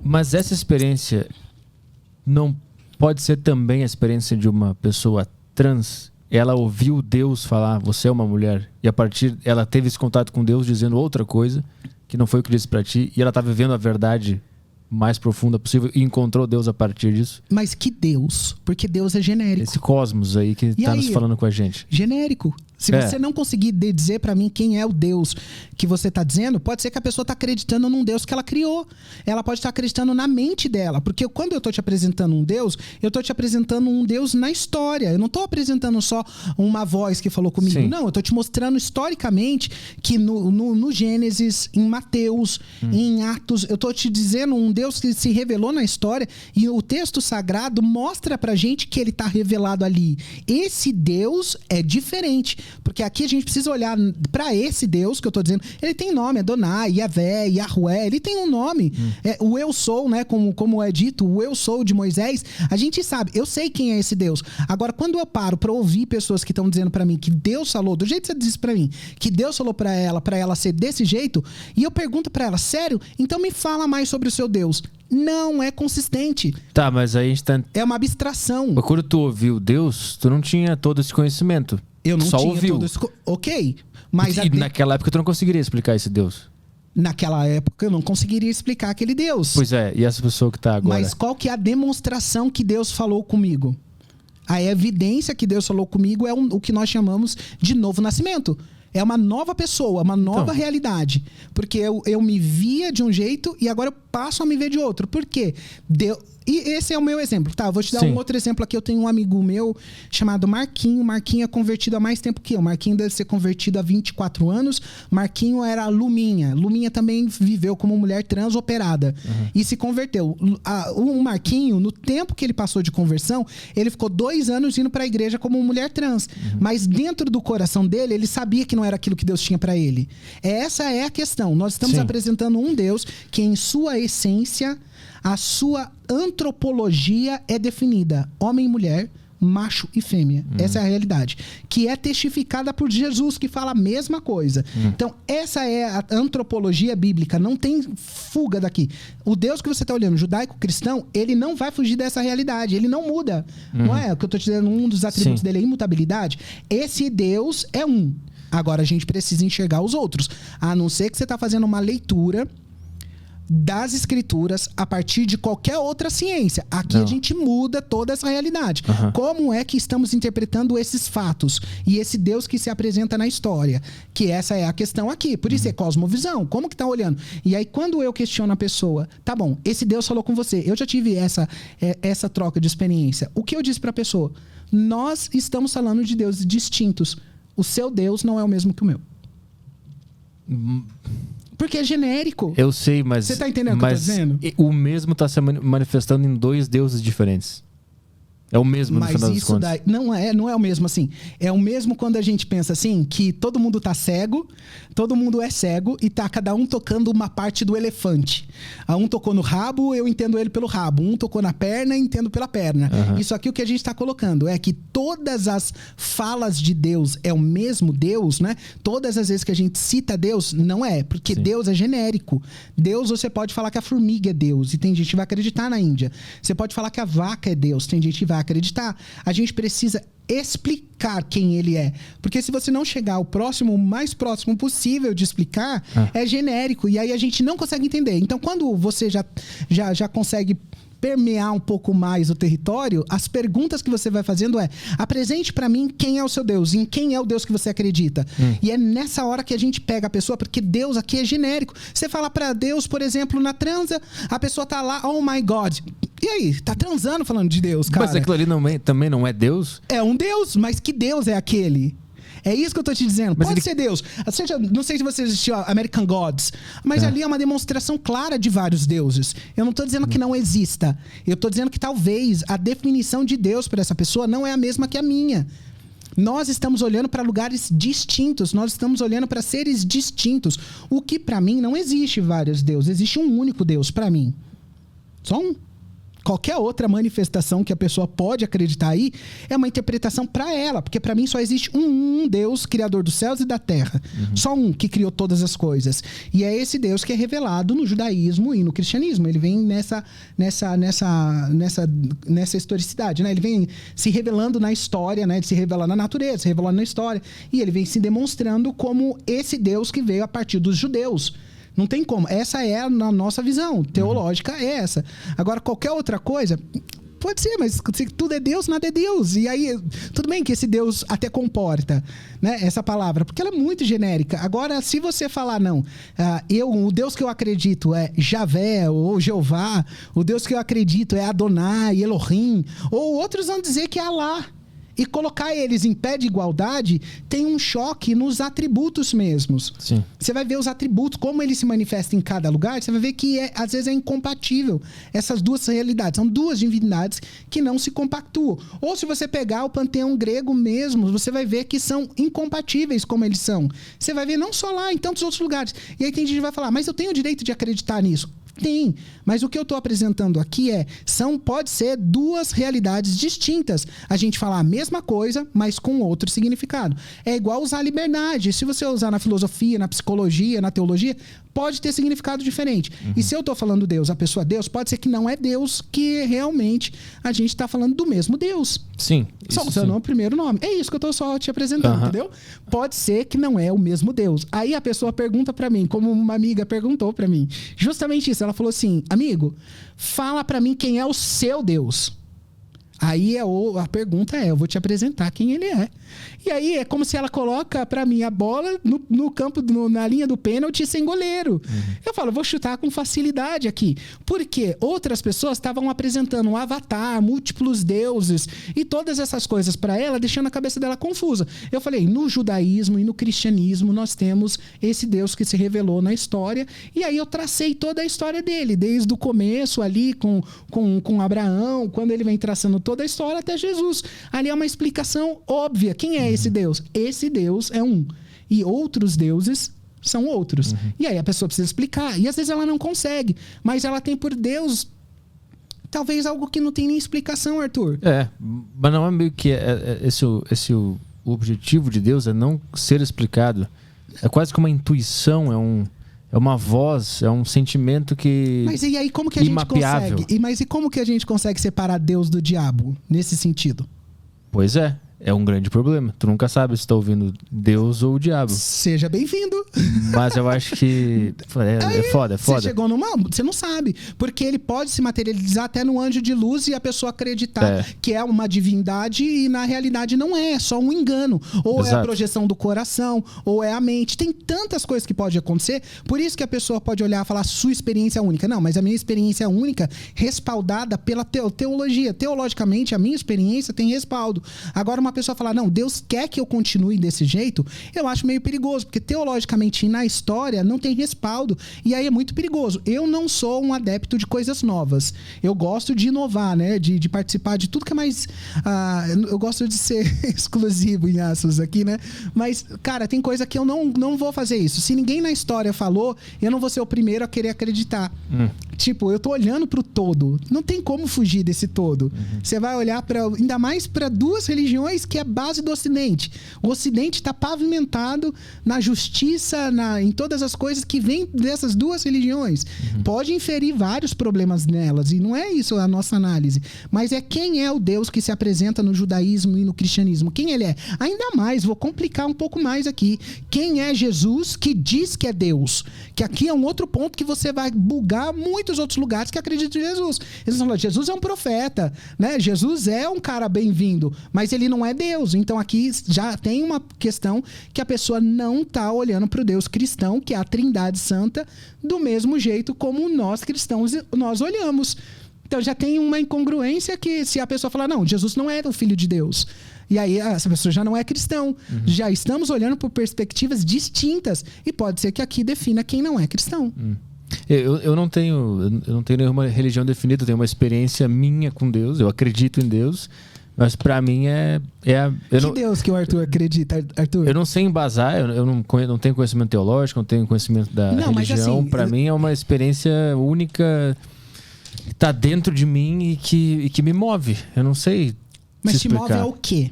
Mas essa experiência não pode ser também a experiência de uma pessoa trans? Ela ouviu Deus falar, você é uma mulher, e a partir ela teve esse contato com Deus dizendo outra coisa, que não foi o que disse pra ti, e ela tá vivendo a verdade mais profunda possível e encontrou Deus a partir disso? Mas que Deus? Porque Deus é genérico. Esse cosmos aí que tá nos falando com a gente. Genérico. Se você não conseguir dizer pra mim quem é o Deus que você tá dizendo, pode ser que a pessoa tá acreditando num Deus que ela criou. Ela pode estar acreditando na mente dela. Porque quando eu tô te apresentando um Deus, eu tô te apresentando um Deus na história. Eu não tô apresentando só uma voz que falou comigo. Sim. Não, eu tô te mostrando historicamente que no Gênesis, em Mateus, em Atos, eu tô te dizendo um Deus que se revelou na história, e o texto sagrado mostra pra gente que ele tá revelado ali. Esse Deus é diferente. Porque aqui a gente precisa olhar para esse Deus que eu tô dizendo. Ele tem nome, Adonai, Yavé, Yahué. Ele tem um nome. O eu sou, né? Como é dito, o eu sou de Moisés. A gente sabe, eu sei quem é esse Deus. Agora, quando eu paro para ouvir pessoas que estão dizendo para mim que Deus falou, do jeito que você disse para mim, que Deus falou para ela ser desse jeito, e eu pergunto para ela, sério? Então me fala mais sobre o seu Deus. Não é consistente. Tá, mas aí a gente tá... É uma abstração. Mas quando tu ouviu Deus, tu não tinha todo esse conhecimento. Eu não só tinha ouviu. todo esse... Ok. Mas naquela época tu não conseguiria explicar esse Deus. Naquela época eu não conseguiria explicar aquele Deus. Pois é, e essa pessoa que tá agora? Mas qual que é a demonstração que Deus falou comigo? A evidência que Deus falou comigo é o que nós chamamos de novo nascimento. É uma nova pessoa, uma nova realidade. Porque eu me via de um jeito e agora eu passo a me ver de outro. Por quê? E esse é o meu exemplo. Tá, vou te dar um outro exemplo aqui. Eu tenho um amigo meu chamado Marquinho. Marquinho é convertido há mais tempo que eu. Marquinho deve ser convertido há 24 anos. Marquinho era Luminha. Luminha também viveu como mulher trans operada. E se converteu. O Marquinho, no tempo que ele passou de conversão, ele ficou 2 anos indo pra igreja como mulher trans. Mas dentro do coração dele, ele sabia que não era aquilo que Deus tinha pra ele. Essa é a questão. Nós estamos apresentando um Deus que, em sua essência, a sua antropologia é definida: homem e mulher, macho e fêmea. Essa é a realidade. Que é testificada por Jesus, que fala a mesma coisa. Então, essa é a antropologia bíblica. Não tem fuga daqui. O Deus que você está olhando, judaico-cristão, ele não vai fugir dessa realidade. Ele não muda. Não é o que eu estou te dizendo, um dos atributos dele é imutabilidade. Esse Deus é um. Agora, a gente precisa enxergar os outros. A não ser que você está fazendo uma leitura das escrituras a partir de qualquer outra ciência. Aqui a gente muda toda essa realidade. Como é que estamos interpretando esses fatos? E esse Deus que se apresenta na história? Que essa é a questão aqui. Por isso é cosmovisão. Como que tá olhando? E aí, quando eu questiono a pessoa, tá bom, esse Deus falou com você. Eu já tive essa troca de experiência. O que eu disse pra pessoa? Nós estamos falando de deuses distintos. O seu Deus não é o mesmo que o meu. Porque é genérico. Eu sei, mas... Você tá entendendo o que eu tô dizendo? O mesmo tá se manifestando em 2 deuses diferentes. É o mesmo, no final das contas. Não é o mesmo assim. É o mesmo quando a gente pensa assim, que todo mundo tá cego, todo mundo é cego e tá cada um tocando uma parte do elefante. Um tocou no rabo, eu entendo ele pelo rabo. Um tocou na perna, eu entendo pela perna. Isso aqui o que a gente tá colocando é que todas as falas de Deus é o mesmo Deus, né? Todas as vezes que a gente cita Deus, não é. Porque Deus é genérico. Deus, você pode falar que a formiga é Deus e tem gente que vai acreditar na Índia. Você pode falar que a vaca é Deus, tem gente que vai acreditar. A gente precisa explicar quem ele é. Porque se você não chegar ao próximo, o mais próximo possível de explicar, é genérico. E aí a gente não consegue entender. Então, quando você já consegue permear um pouco mais o território, as perguntas que você vai fazendo apresente pra mim quem é o seu Deus, em quem é o Deus que você acredita. E é nessa hora que a gente pega a pessoa, porque Deus aqui é genérico. Você fala pra Deus, por exemplo, na transa, a pessoa tá lá, oh my God. E aí, tá transando falando de Deus, cara. Mas aquilo ali também não é Deus? É um Deus, mas que Deus é aquele? É isso que eu tô te dizendo. Pode ser Deus. Não sei se você assistiu American Gods, mas ali é uma demonstração clara de vários deuses. Eu não tô dizendo que não exista. Eu tô dizendo que talvez a definição de Deus para essa pessoa não é a mesma que a minha. Nós estamos olhando para lugares distintos. Nós estamos olhando para seres distintos. O que para mim não existe vários deuses. Existe um único Deus para mim. Só um. Qualquer outra manifestação que a pessoa pode acreditar aí é uma interpretação para ela, porque para mim só existe um Deus, criador dos céus e da terra. Só um que criou todas as coisas. E é esse Deus que é revelado no judaísmo e no cristianismo. Ele vem nessa historicidade, né? Ele vem se revelando na história, né? Ele se revela na natureza, se revelando na história. E ele vem se demonstrando como esse Deus que veio a partir dos judeus. Não tem como. Essa é a nossa visão teológica, é essa. Agora, qualquer outra coisa, pode ser, mas se tudo é Deus, nada é Deus. E aí, tudo bem que esse Deus até comporta, né, essa palavra, porque ela é muito genérica. Agora, se você falar, não, o Deus que eu acredito é Javé ou Jeová, o Deus que eu acredito é Adonai, Elohim, ou outros vão dizer que é Alá. E colocar eles em pé de igualdade tem um choque nos atributos mesmos. Sim. Você vai ver os atributos, como eles se manifestam em cada lugar, você vai ver que às vezes é incompatível essas duas realidades. São duas divindades que não se compactuam. Ou se você pegar o panteão grego mesmo, você vai ver que são incompatíveis como eles são. Você vai ver não só lá, em tantos outros lugares. E aí tem gente que vai falar, mas eu tenho o direito de acreditar nisso. Tem, mas o que eu estou apresentando aqui pode ser duas realidades distintas. A gente falar a mesma coisa, mas com outro significado. É igual usar a liberdade. Se você usar na filosofia, na psicologia, na teologia, pode ter significado diferente. E se eu estou falando Deus, a pessoa Deus, pode ser que não é Deus, que realmente a gente está falando do mesmo Deus. Sim. Só usando o primeiro nome. É isso que eu estou só te apresentando, entendeu? Pode ser que não é o mesmo Deus. Aí a pessoa pergunta para mim, como uma amiga perguntou para mim, justamente isso. Ela falou assim, amigo, fala para mim quem é o seu Deus. Aí a pergunta eu vou te apresentar quem ele é. E aí é como se ela coloca pra mim a bola no campo, na linha do pênalti sem goleiro. Eu falo, vou chutar com facilidade aqui. Porque outras pessoas estavam apresentando um avatar, múltiplos deuses e todas essas coisas pra ela, deixando a cabeça dela confusa. Eu falei, no judaísmo e no cristianismo nós temos esse Deus que se revelou na história. E aí eu tracei toda a história dele, desde o começo ali com Abraão, quando ele vem traçando toda a história até Jesus. Ali é uma explicação óbvia. Quem é esse Deus? Esse Deus é um. E outros deuses são outros. E aí a pessoa precisa explicar. E às vezes ela não consegue. Mas ela tem por Deus talvez algo que não tem nem explicação, Arthur. Mas não é meio que o objetivo de Deus é não ser explicado. É quase como uma intuição, é uma voz, é um sentimento que... Mas e aí como que a gente consegue? Mas e como que a gente consegue separar Deus do diabo nesse sentido? Pois é um grande problema. Tu nunca sabe se está ouvindo Deus ou o diabo. Seja bem-vindo. Mas eu acho que é foda. Você chegou você não sabe. Porque ele pode se materializar até no anjo de luz e a pessoa acreditar que é uma divindade e na realidade não é só um engano. Ou Exato. É a projeção do coração, ou é a mente. Tem tantas coisas que podem acontecer. Por isso que a pessoa pode olhar e falar sua experiência é única. Não, mas a minha experiência é única respaldada pela teologia. Teologicamente, a minha experiência tem respaldo. Agora, uma pessoa falar, não, Deus quer que eu continue desse jeito, eu acho meio perigoso, porque teologicamente na história não tem respaldo, e aí é muito perigoso. Eu não sou um adepto de coisas novas. Eu gosto de inovar, né? De participar de tudo que é mais... eu gosto de ser exclusivo em aspas aqui, né? Mas, cara, tem coisa que eu não vou fazer isso. Se ninguém na história falou, eu não vou ser o primeiro a querer acreditar. Tipo, eu tô olhando pro todo. Não tem como fugir desse todo. Você vai olhar ainda mais para duas religiões que é a base do Ocidente. O Ocidente está pavimentado na justiça, em todas as coisas que vêm dessas duas religiões. Pode inferir vários problemas nelas, e não é isso a nossa análise. Mas é quem é o Deus que se apresenta no judaísmo e no cristianismo. Quem ele é? Ainda mais, vou complicar um pouco mais aqui. Quem é Jesus que diz que é Deus? Que aqui é um outro ponto que você vai bugar muitos outros lugares que acreditam em Jesus. Eles falam, Jesus é um profeta, né? Jesus é um cara bem-vindo, mas ele não é Deus. Então aqui já tem uma questão que a pessoa não está olhando para o Deus cristão, que é a Trindade Santa, do mesmo jeito como nós cristãos nós olhamos. Então já tem uma incongruência que se a pessoa falar, não, Jesus não é o Filho de Deus. E aí essa pessoa já não é cristão. Já estamos olhando por perspectivas distintas. E pode ser que aqui defina quem não é cristão. Eu não tenho nenhuma religião definida. Eu tenho uma experiência minha com Deus. Eu acredito em Deus. Mas pra mim Deus que o Arthur acredita, Arthur? Eu não sei embasar. Eu não tenho conhecimento teológico. Não tenho conhecimento da religião. Mas assim, pra mim é uma experiência única... tá dentro de mim e que me move. Eu não sei. Mas te move ao quê?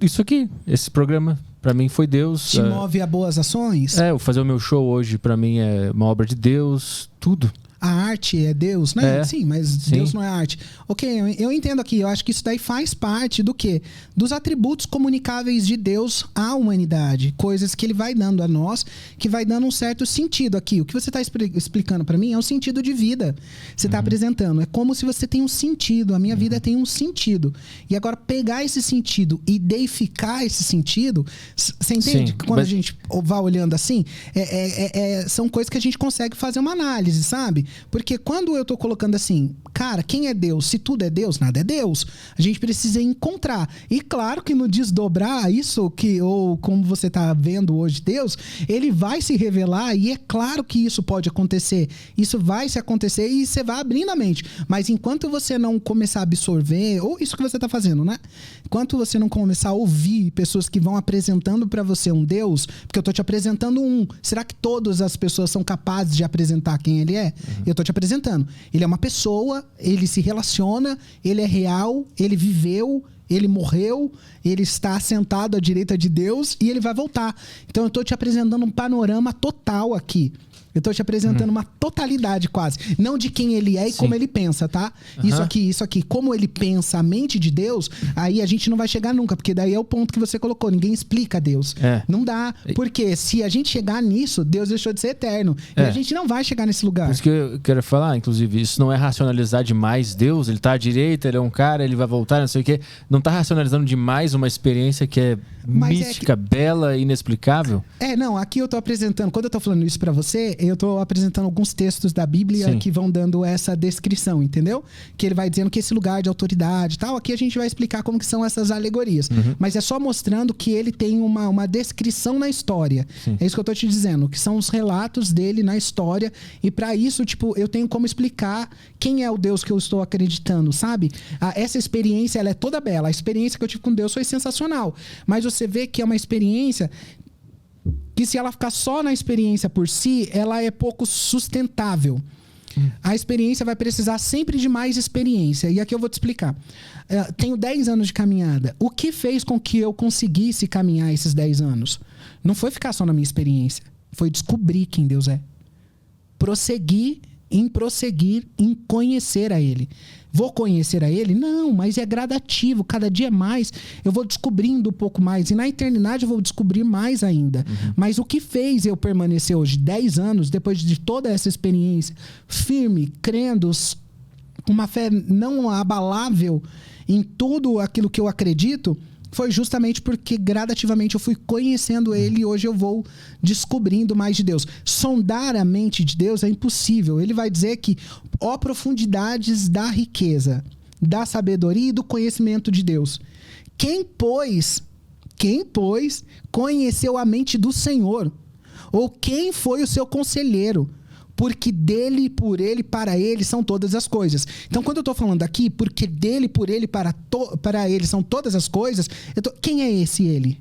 Isso aqui, esse programa, pra mim foi Deus. Te move a boas ações? Fazer o meu show hoje, pra mim, é uma obra de Deus, tudo. A arte é Deus, né? Sim, mas Sim. Deus não é arte. Ok, eu entendo aqui. Eu acho que isso daí faz parte do quê? Dos atributos comunicáveis de Deus à humanidade. Coisas que ele vai dando a nós, que vai dando um certo sentido aqui. O que você está explicando para mim é um sentido de vida. Você está apresentando. É como se você tem um sentido. A minha vida tem um sentido. E agora pegar esse sentido e deificar esse sentido, você entende? Sim, Quando a gente vai olhando assim, são coisas que a gente consegue fazer uma análise, sabe? Porque quando eu tô colocando assim, cara, quem é Deus? Se tudo é Deus, nada é Deus. A gente precisa encontrar. E claro que no desdobrar isso, ou como você tá vendo hoje Deus, ele vai se revelar e é claro que isso pode acontecer. Isso vai se acontecer e você vai abrindo a mente. Mas enquanto você não começar a absorver, ou isso que você tá fazendo, né? Enquanto você não começar a ouvir pessoas que vão apresentando para você um Deus, porque eu tô te apresentando será que todas as pessoas são capazes de apresentar quem ele é? Eu tô te apresentando. Ele é uma pessoa, ele se relaciona, ele é real, ele viveu, ele morreu, ele está sentado à direita de Deus e ele vai voltar. Então eu tô te apresentando um panorama total aqui. Eu tô te apresentando uma totalidade quase. Não de quem ele é e como ele pensa, tá? Isso aqui. Como ele pensa a mente de Deus, aí a gente não vai chegar nunca. Porque daí é o ponto que você colocou. Ninguém explica Deus. Não dá. Porque se a gente chegar nisso, Deus deixou de ser eterno. E a gente não vai chegar nesse lugar. Por isso que eu quero falar, inclusive, isso não é racionalizar demais Deus. Ele tá à direita, ele é um cara, ele vai voltar, não sei o quê. Não tá racionalizando demais uma experiência que é mística, bela, inexplicável? Não. Aqui eu tô apresentando... Quando eu tô falando isso pra você... Eu tô apresentando alguns textos da Bíblia que vão dando essa descrição, entendeu? Que ele vai dizendo que esse lugar de autoridade e tal, aqui a gente vai explicar como que são essas alegorias. Mas é só mostrando que ele tem uma descrição na história. É isso que eu tô te dizendo, que são os relatos dele na história. E para isso, tipo, eu tenho como explicar quem é o Deus que eu estou acreditando, sabe? Essa experiência, ela é toda bela. A experiência que eu tive com Deus foi sensacional. Mas você vê que é uma experiência... que se ela ficar só na experiência por si, ela é pouco sustentável. A experiência vai precisar sempre de mais experiência. E aqui eu vou te explicar. Tenho 10 anos de caminhada. O que fez com que eu conseguisse caminhar esses 10 anos? Não foi ficar só na minha experiência. Foi descobrir quem Deus é. Prosseguir em conhecer a Ele. Vou conhecer a Ele? Não, mas é gradativo. Cada dia mais eu vou descobrindo um pouco mais. E na eternidade eu vou descobrir mais ainda. Mas o que fez eu permanecer hoje 10 anos, depois de toda essa experiência, firme, crendo, com uma fé não abalável em tudo aquilo que eu acredito, foi justamente porque gradativamente eu fui conhecendo Ele e hoje eu vou descobrindo mais de Deus. Sondar a mente de Deus é impossível. Ele vai dizer que, ó profundidades da riqueza, da sabedoria e do conhecimento de Deus. Quem, pois, conheceu a mente do Senhor? Ou quem foi o seu conselheiro? Porque dele, por ele, para ele são todas as coisas. Então, quando eu estou falando aqui, porque dele, por ele, para ele são todas as coisas, quem é esse ele?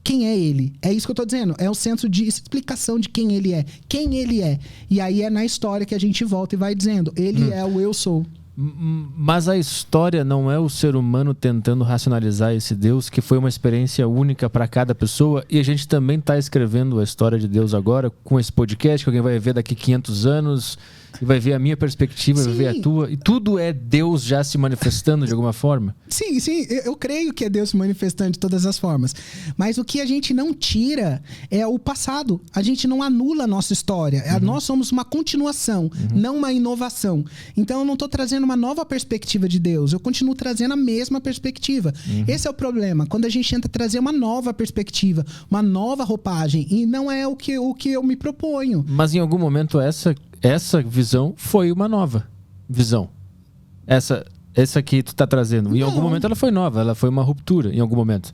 Quem é ele? É isso que eu estou dizendo. É um senso de explicação de quem ele é. Quem ele é. E aí é na história que a gente volta e vai dizendo. Ele é o eu sou. Mas a história não é o ser humano tentando racionalizar esse Deus, que foi uma experiência única para cada pessoa, e a gente também está escrevendo a história de Deus agora com esse podcast, que alguém vai ver daqui 500 anos e vai ver a minha perspectiva, vai ver a tua, e tudo é Deus já se manifestando de alguma forma? Sim, eu creio que é Deus se manifestando de todas as formas, mas o que a gente não tira é o passado, a gente não anula a nossa história, nós somos uma continuação, não uma inovação. Então eu não estou trazendo uma nova perspectiva de Deus, eu continuo trazendo a mesma perspectiva. Esse é o problema, quando a gente tenta trazer uma nova perspectiva, uma nova roupagem, e não é o que eu me proponho. Mas em algum momento essa visão foi uma nova visão. Essa que tu tá trazendo. Em algum momento ela foi nova, ela foi uma ruptura em algum momento.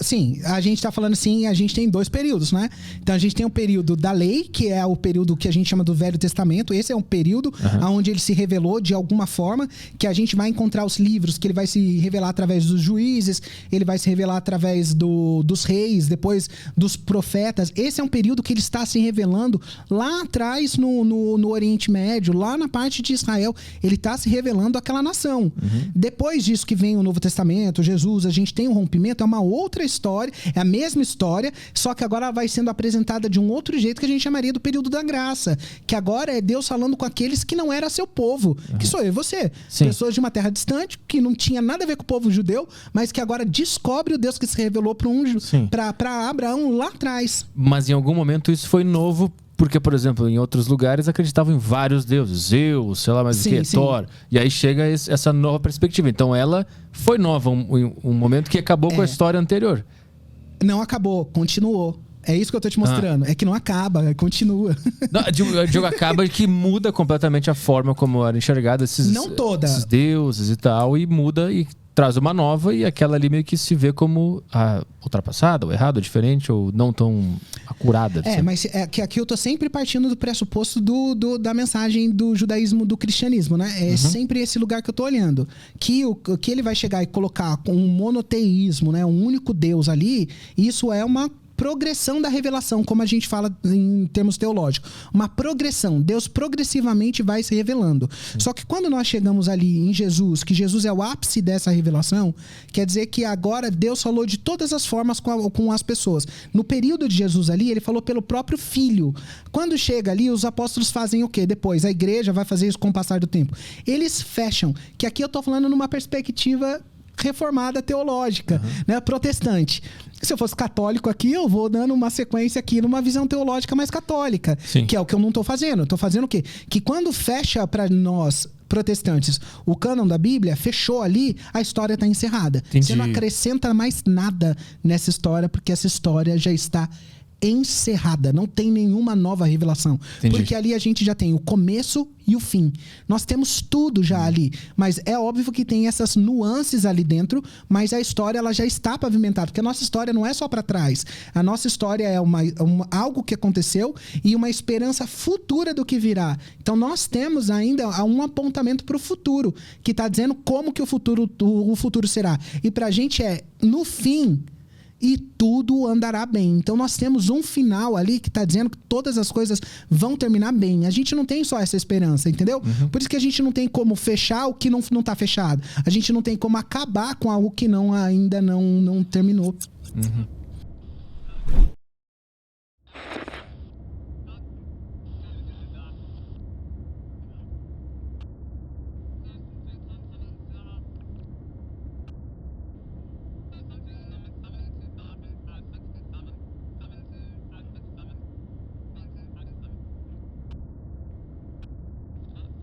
Sim, a gente tá falando assim, a gente tem 2 períodos, né? Então a gente tem o período da lei, que é o período que a gente chama do Velho Testamento. Esse é um período onde ele se revelou de alguma forma, que a gente vai encontrar os livros, que ele vai se revelar através dos juízes, ele vai se revelar através dos reis, depois dos profetas. Esse é um período que ele está se revelando lá atrás no Oriente Médio, lá na parte de Israel. Ele está se revelando àquela nação. Depois disso que vem o Novo Testamento, Jesus, a gente tem um rompimento, é uma outra história, é a mesma história, só que agora ela vai sendo apresentada de um outro jeito que a gente chamaria do período da graça, que agora é Deus falando com aqueles que não era seu povo, que sou eu e você. Sim. Pessoas de uma terra distante, que não tinha nada a ver com o povo judeu, mas que agora descobre o Deus que se revelou para Abraão lá atrás. Mas em algum momento isso foi novo. Porque, por exemplo, em outros lugares acreditavam em vários deuses. Zeus, sei lá mais o que, Thor. E aí chega essa nova perspectiva. Então ela foi nova, um momento que acabou com a história anterior. Não acabou, continuou. É isso que eu tô te mostrando. É que não acaba, continua. Não, eu digo acaba que muda completamente a forma como era enxergada esses deuses e tal. E muda e traz uma nova, e aquela ali meio que se vê como ultrapassada, ou errada, ou diferente, ou não tão acurada. Mas que aqui eu tô sempre partindo do pressuposto da mensagem do judaísmo, do cristianismo, né? É sempre esse lugar que eu tô olhando. Que ele vai chegar e colocar com um monoteísmo, né? Um único Deus ali, isso é uma progressão da revelação, como a gente fala em termos teológicos. Uma progressão. Deus progressivamente vai se revelando. Só que quando nós chegamos ali em Jesus, que Jesus é o ápice dessa revelação, quer dizer que agora Deus falou de todas as formas com as pessoas. No período de Jesus ali, ele falou pelo próprio Filho. Quando chega ali, os apóstolos fazem o quê? Depois, a igreja vai fazer isso com o passar do tempo. Eles fecham, que aqui eu tô falando numa perspectiva reformada teológica, né, protestante. Se eu fosse católico aqui, eu vou dando uma sequência aqui numa visão teológica mais católica, que é o que eu não estou fazendo. Eu estou fazendo o quê? Que quando fecha para nós protestantes o cânon da Bíblia, fechou ali, a história está encerrada. Entendi. Você não acrescenta mais nada nessa história, porque essa história já está encerrada, não tem nenhuma nova revelação. Entendi. Porque ali a gente já tem o começo e o fim. Nós temos tudo já ali, mas é óbvio que tem essas nuances ali dentro, mas a história ela já está pavimentada, porque a nossa história não é só para trás. A nossa história é algo que aconteceu e uma esperança futura do que virá. Então nós temos ainda um apontamento para o futuro, que está dizendo como que o futuro será. E para a gente no fim, e tudo andará bem. Então nós temos um final ali que está dizendo que todas as coisas vão terminar bem. A gente não tem só essa esperança, entendeu? Por isso que a gente não tem como fechar o que não está fechado. A gente não tem como acabar com algo que ainda não terminou.